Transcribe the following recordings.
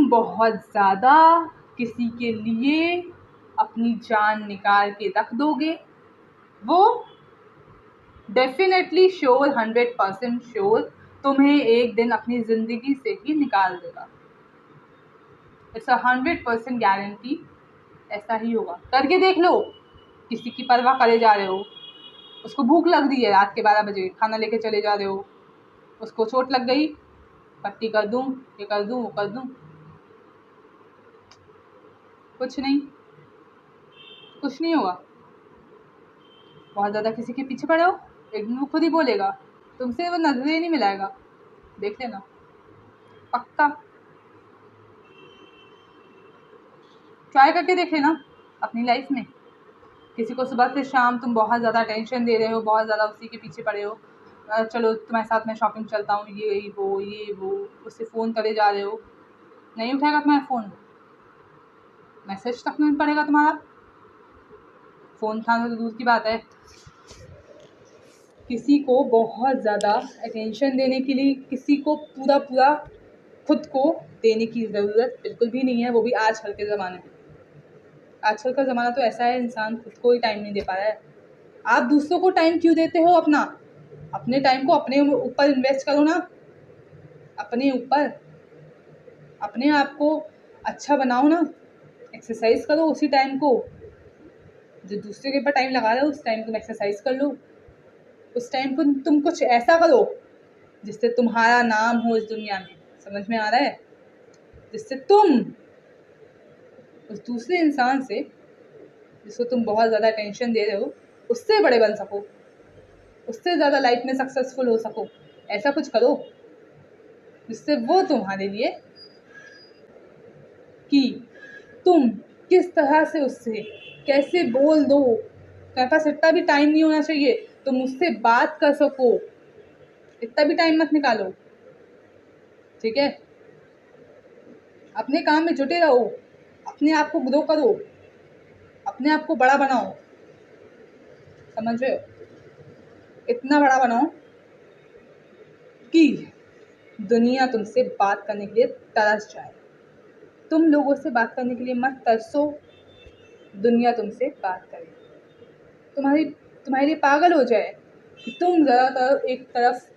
बहुत ज़्यादा किसी के लिए अपनी जान निकाल के रख दोगे, वो डेफिनेटली श्योर 100% श्योर तुम्हें एक दिन अपनी ज़िंदगी से ही निकाल देगा। इट्स 100% गारंटी, ऐसा ही होगा। करके देख लो। किसी की परवाह करे जा रहे हो, उसको भूख लग रही है, रात के 12 बजे खाना लेके चले जा रहे हो, उसको चोट लग गई, पट्टी कर दूं, ये कर दूं, वो कर दूं, कुछ नहीं होगा। बहुत ज़्यादा किसी के पीछे पड़े हो, एक दिन वो खुद ही बोलेगा, तुमसे वो नजरें नहीं मिलाएगा, देख लेना, पक्का। ट्राई करके देख लेना अपनी लाइफ में। किसी को सुबह से शाम तुम बहुत ज़्यादा टेंशन दे रहे हो, बहुत ज़्यादा उसी के पीछे पड़े हो, चलो तुम्हारे साथ मैं शॉपिंग चलता हूँ, ये वो, उससे फ़ोन करे जा रहे हो, नहीं उठाएगा तुम्हारा फ़ोन, मैसेज तक नहीं पड़ेगा तुम्हारा, फ़ोन उठाना तो दूर की बात है। किसी को बहुत ज़्यादा अटेंशन देने के लिए किसी को पूरा खुद को देने की ज़रूरत बिल्कुल भी नहीं है, वो भी आजकल के ज़माने में। आजकल का ज़माना तो ऐसा है, इंसान खुद को ही टाइम नहीं दे पा रहा है। आप दूसरों को टाइम क्यों देते हो? अपने टाइम को अपने ऊपर इन्वेस्ट करो ना, अपने ऊपर, अपने आप को अच्छा बनाओ ना, एक्सरसाइज करो उसी टाइम को। जो दूसरे के ऊपर टाइम लगा रहे हो उस टाइम तुम एक्सरसाइज कर लो, उस टाइम को तुम कुछ ऐसा करो जिससे तुम्हारा नाम हो इस दुनिया में। समझ में आ रहा है? जिससे तुम उस दूसरे इंसान से जिसको तुम बहुत ज़्यादा टेंशन दे रहे हो उससे बड़े बन सको, उससे ज़्यादा लाइफ में सक्सेसफुल हो सको। ऐसा कुछ करो जिससे वो तुम्हारे लिए कि तुम किस तरह से उससे कैसे बोल दो, तुम्हारे पास इतना भी टाइम नहीं होना चाहिए तुम उससे बात कर सको, इतना भी टाइम मत निकालो, ठीक है? अपने काम में जुटे रहो, अपने आप को ग्रो करो, अपने आप को बड़ा बनाओ, समझ रहे हो? इतना बड़ा बनाओ कि दुनिया तुमसे बात करने के लिए तरस जाए। तुम लोगों से बात करने के लिए मत तरसो, दुनिया तुमसे बात करे, तुम्हारे लिए पागल हो जाए कि तुम ज़्यादातर एक तरफ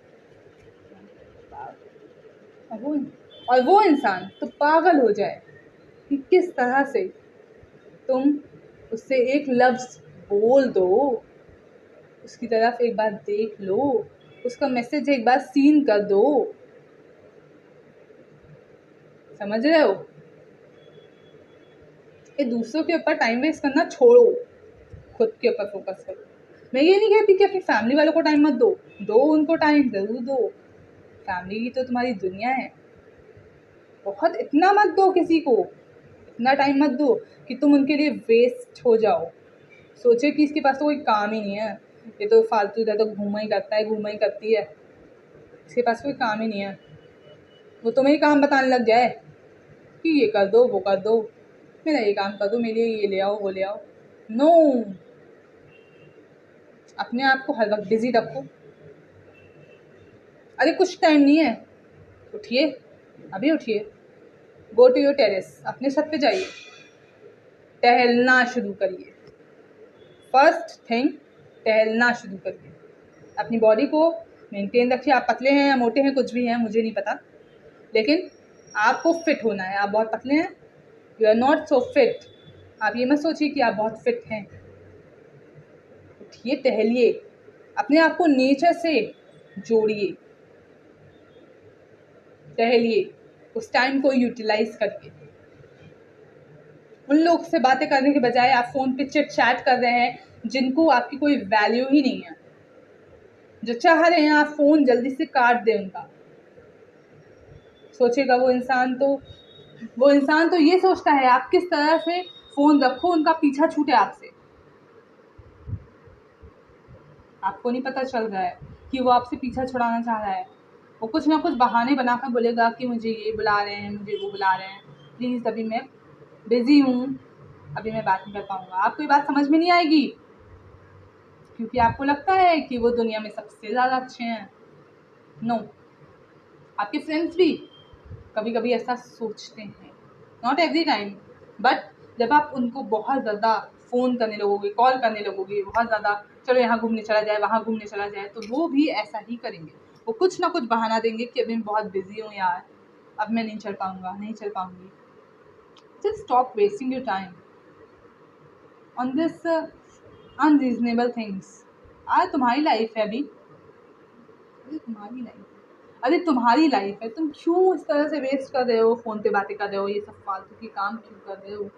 और वो इंसान तो पागल हो जाए कि किस तरह से तुम उससे एक लफ्ज़ बोल दो, उसकी तरफ एक बार देख लो, उसका मैसेज एक बार सीन कर दो। समझ रहे हो? ये दूसरों के ऊपर टाइम वेस्ट करना छोड़ो, खुद के ऊपर फोकस करो। मैं ये नहीं कहती कि अपनी फैमिली वालों को टाइम मत दो, उनको टाइम ज़रूर दो, फैमिली ही तो तुम्हारी दुनिया है। बहुत इतना मत दो किसी को, इतना टाइम मत दो कि तुम उनके लिए वेस्ट हो जाओ, सोचे कि इसके पास तो कोई काम ही नहीं है, ये तो फालतू इधर तो घूमा ही करता है, घूमा ही करती है, इसके पास कोई काम ही नहीं है। वो तुम्हें ही काम बताने लग जाए कि ये कर दो, वो कर दो, मेरा ये काम कर दो, मेरे लिए ये ले आओ, वो ले आओ। नो, अपने आप को हर वक्त बिजी रखो। अरे कुछ टाइम नहीं है, उठिए, अभी उठिए, गो टू योर टेरेस, अपने छत पे जाइए, टहलना शुरू करिए। फर्स्ट थिंग, टहलना शुरू करिए। अपनी बॉडी को मेंटेन रखिए। आप पतले हैं या मोटे हैं, कुछ भी हैं, मुझे नहीं पता, लेकिन आपको फिट होना है। आप बहुत पतले हैं, you are not so fit. आप ये मत सोचिए कि आप बहुत फिट हैं। उठिए, टहलिए, अपने आप को नेचर से जोड़िए, टहलिए, उस टाइम को यूटिलाइज करके। उन लोग से बातें करने के बजाय आप फ़ोन पे चिट चैट कर रहे हैं जिनको आपकी कोई वैल्यू ही नहीं है, जो चाह रहे हैं आप फ़ोन जल्दी से काट दें उनका। सोचेगा वो इंसान तो ये सोचता है आप किस तरह से फ़ोन रखो, उनका पीछा छूटे आपसे। आपको नहीं पता चल रहा है कि वो आपसे पीछा छुड़ाना चाह रहा है। वो कुछ ना कुछ बहाने बनाकर बोलेगा कि मुझे ये बुला रहे हैं, मुझे वो बुला रहे हैं, प्लीज़ अभी मैं बिज़ी हूँ, अभी मैं बात नहीं कर पाऊँगा। आपको ये बात समझ में नहीं आएगी क्योंकि आपको लगता है कि वो दुनिया में सबसे ज़्यादा अच्छे हैं। नो, आपके फ्रेंड्स भी कभी कभी ऐसा सोचते हैं, नॉट एवरी टाइम, बट जब आप उनको बहुत ज़्यादा फ़ोन करने लगोगे, कॉल करने लगोगे, बहुत ज़्यादा चलो यहाँ घूमने चला जाए, वहाँ घूमने चला जाए, तो वो भी ऐसा ही करेंगे। वो कुछ ना कुछ बहाना देंगे कि अभी मैं बहुत बिजी हूँ यार, अब मैं नहीं चल पाऊँगा, नहीं चल पाऊँगी। Just stop wasting your time on this unreasonable things. आज तुम्हारी लाइफ है, अभी तुम्हारी लाइफ है, अरे तुम्हारी लाइफ है, तुम क्यों इस तरह से वेस्ट कर रहे हो, फ़ोन पे बातें कर रहे हो, ये सब फालतू के काम क्यों कर रहे हो?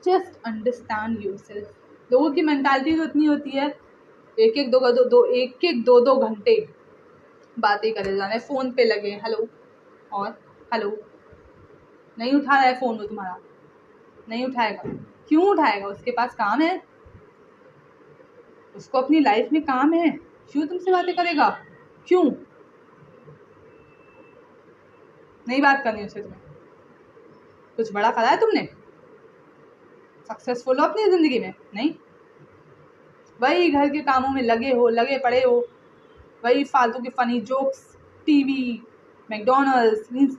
Just understand yourself. लोगों की मेंटालिटी तो इतनी होती है, एक एक दो घंटे बातें करे जाना है, फ़ोन पे लगे हेलो और हेलो। नहीं उठा रहा है फ़ोन, वो तुम्हारा नहीं उठाएगा। क्यों उठाएगा? उसके पास काम है, उसको अपनी लाइफ में काम है, क्यों तुमसे बातें करेगा? क्यों नहीं बात करनी उससे? तुम्हें कुछ बड़ा करा है तुमने? सक्सेसफुल हो अपनी ज़िंदगी में? नहीं, वही घर के कामों में लगे पड़े हो, वही फालतू के funny jokes, TV, McDonald's, means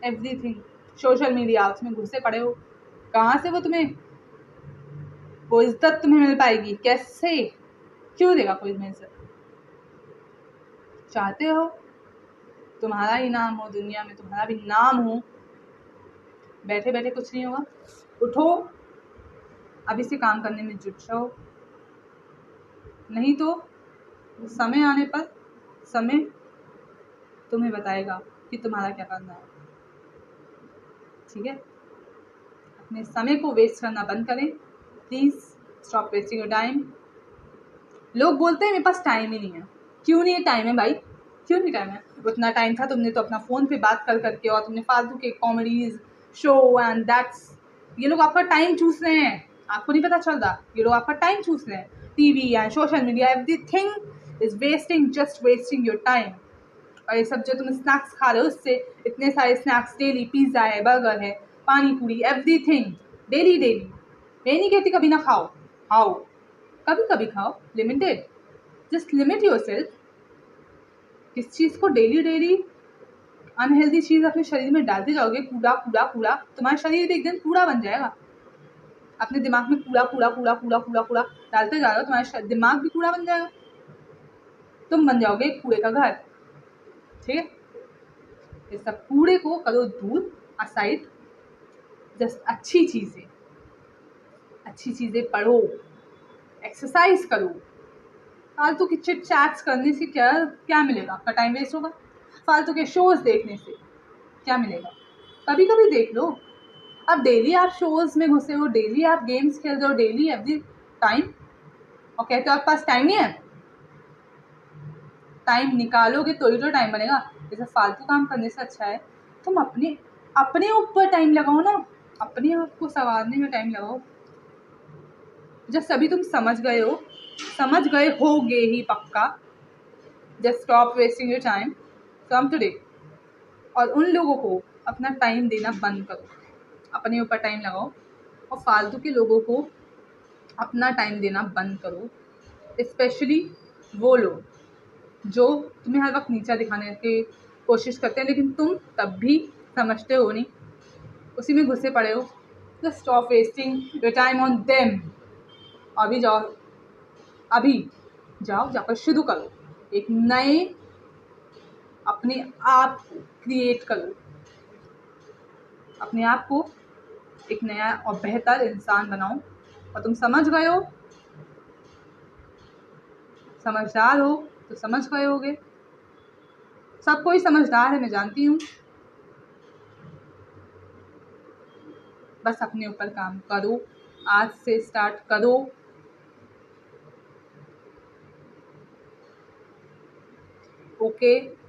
everything, social media, उसमें घुसे पड़े हो। कहाँ से वो इज्जत तुम्हें मिल पाएगी? कैसे? क्यों देगा कोई तुम्हें इज्जत? चाहते हो तुम्हारा ही नाम हो दुनिया में, तुम्हारा भी नाम हो? बैठे बैठे कुछ नहीं होगा, उठो, अभी से काम करने में जुट जाओ, नहीं तो समय आने पर समय तुम्हें बताएगा कि तुम्हारा क्या करना है। ठीक है, अपने समय को वेस्ट करना बंद करें please. Stop wasting your time. लोग बोलते हैं मेरे पास टाइम ही नहीं है। क्यों नहीं है टाइम है भाई? क्यों नहीं टाइम है? उतना टाइम था, तुमने तो अपना फ़ोन पे बात कर करके और तुमने फालतू के कॉमेडीज शो एंड दैट्स, ये लोग आपका टाइम चूस रहे हैं, आपको नहीं पता चलता। ये लोग आपका टाइम चूस रहे हैं। TV and social media, everything is wasting, just wasting your time. और ये सब जो तुम स्नैक्स खा रहे हो, उससे इतने सारे स्नैक्स डेली, पिज़्ज़ा है, बर्गर है, पानी पूरी, एवरीथिंग डेली डेली। मैं नहीं कहती कभी ना खाओ, खाओ, कभी कभी खाओ, limited, just limit your self. किस चीज़ को डेली डेली अनहेल्दी चीज़ अपने शरीर में डालते जाओगे, कूड़ा कूड़ा कूड़ा, तुम्हारा शरीर भी एक दिन कूड़ा बन जाएगा। अपने दिमाग में कूड़ा कूड़ा कूड़ा कूड़ा कूड़ा कूड़ा डालते जा रहे हो, तुम्हारा दिमाग भी कूड़ा बन जाएगा, तुम बन जाओगे कूड़े का घर। ठीक है, इस सब कूड़े को करो दूर, असाइड। जस्ट अच्छी चीज़ें पढ़ो, एक्सरसाइज करो। फालतू की चिट चैट्स करने से क्या मिलेगा? आपका टाइम वेस्ट होगा। फालतू के शोज देखने से क्या मिलेगा? कभी कभी देख लो। अब डेली आप शोज में घुसे हो, डेली आप गेम्स खेल रहे हो, डेली एवरी टाइम, और कहते हो आपके पास टाइम नहीं है। टाइम निकालोगे तो ही तो टाइम बनेगा। जैसे फालतू काम करने से अच्छा है तुम अपने ऊपर टाइम लगाओ ना, अपने आप को संवारने में टाइम लगाओ। जब सभी तुम समझ गए होगे ही पक्का। Just stop wasting your time from today. और उन लोगों को अपना टाइम देना बंद करो, अपने ऊपर टाइम लगाओ, और फालतू के लोगों को अपना टाइम देना बंद करो। स्पेशली वो लोग जो तुम्हें हर वक्त नीचा दिखाने की कोशिश करते हैं, लेकिन तुम तब भी समझते हो नहीं, उसी में घुसे पड़े हो। Just stop wasting your time on them. अभी जाओ, जाकर शुरू करो, एक नए अपने आप को क्रिएट करो, अपने आप को एक नया और बेहतर इंसान बनाओ। और तुम समझ गए हो, समझदार हो तो समझ गए होगे। सब कोई समझदार है, मैं जानती हूँ। बस अपने ऊपर काम करो, आज से स्टार्ट करो। ओके।